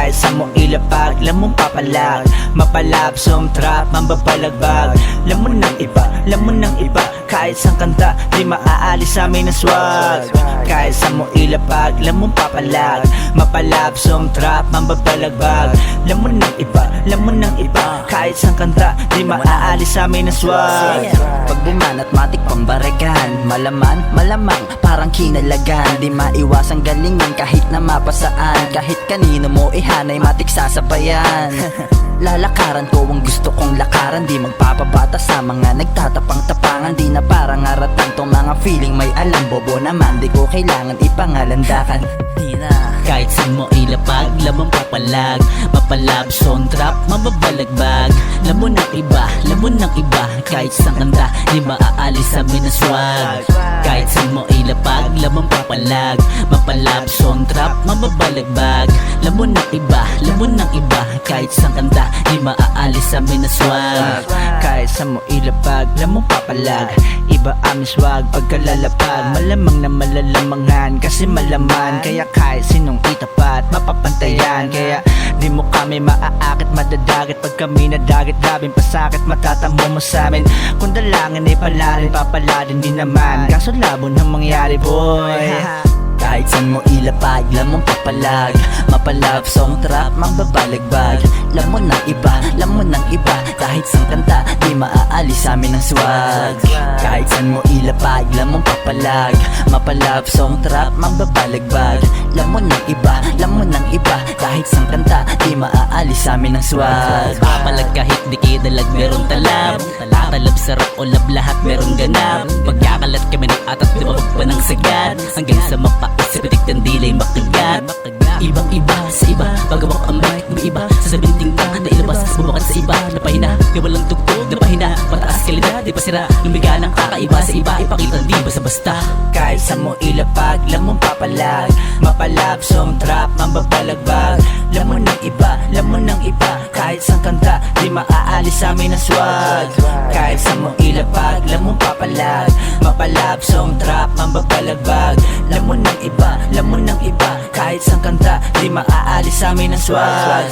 Kahit sa mo ilapag, lamong papalag. Mapalab, trap, mambabalagbag. Lamon ng iba, lamon ng iba. Kahit sa kanta, di maaalis sa amin ang swag. Kahit sa mo ilapag, lamong papalag. Mapalab, trap, mambabalagbag. Lamon ng iba, lamon ng iba. Kahit sa kanta, di maaalis sa amin ang swag. Pag bumanat matik pambarikan, malaman, malamang, parang kinalagan. Di maiwasang galingan kahit na mapasaan. Kahit kanino mo ihanay matik sasabayan. Lalakaran ko ang gusto kong lakaran. Di magpapabata sa mga nagtatapang-tapangan. Di na parang aratan tong mga feeling may alam. Bobo naman, di ko kailangan ipangalandakan. Di na. Kahit saan mo ilapag, lamang papalag. Mapalab, trap, mababalagbag. Lamon ng iba, lamon ng iba. Kahit saan kanta, di maaalis sa amin ang swag. Kahit saan mo ilapag, lamang papalag. Mapalab, trap, mababalagbag. Lamon ng iba, lamon ng iba. Kahit saan kanta, di maaalis sa amin ang swag. Kahit sa mo ilapag, lamong papalag. Iba aming swag pagkalalapag. Malamang na malalamangan kasi malaman. Kaya kahit sinong itapat, mapapantayan. Kaya di mo kami maaakit, madadagit. Pag kami nadagit, grabing pasakit, matatamo mo sa amin. Kung dalangin ay palarin, papaladin din naman. Kaso labo nang mangyari, boy. Kahit saan mo ilapag, lamong papalag. Mapalab, trap, mambabalagbag. Lamon ng iba, lamon ng iba. Kahit sang kanta, di maaalis sa amin ang swag. Kahit saan mo ilapag, lamong papalag. Mapalab, trap, mambabalagbag. Lamon ng iba, lamon ng iba. Kahit sang kanta, di maaalis sa amin ang swag. Papalag kahit di kidalag, merong talab. Tatalab, sarap o lab, lahat merong ganap. Pagkakalat kami ng atat, lumabag pa ng sagad. Hanggang sa mapaisip, pitik ng dilay makagat. Ibang iba sa iba, bagawak ang mic, may iba sasabihin ka na ilabas, bumakat sa iba. Napahina, di walang tugtog, napahina. Mataas kalidad, di pa sira. Lumiga ng kakaiba sa iba, ipakita di basta-basta. Kahit sa mo ilapag, lamong papalag. Mapalab, trap, mambabalagbag. Lamon ng iba, lamon ng iba. Kahit sa kanta, di maaalis sa amin ang swag. Kahit sa mo ilapag, lamong papalag. Mapalab, trap, mambabalagbag. Lamon ng iba, lamon ng iba. Kahit sa kanta, di maaalis sa amin ang swag.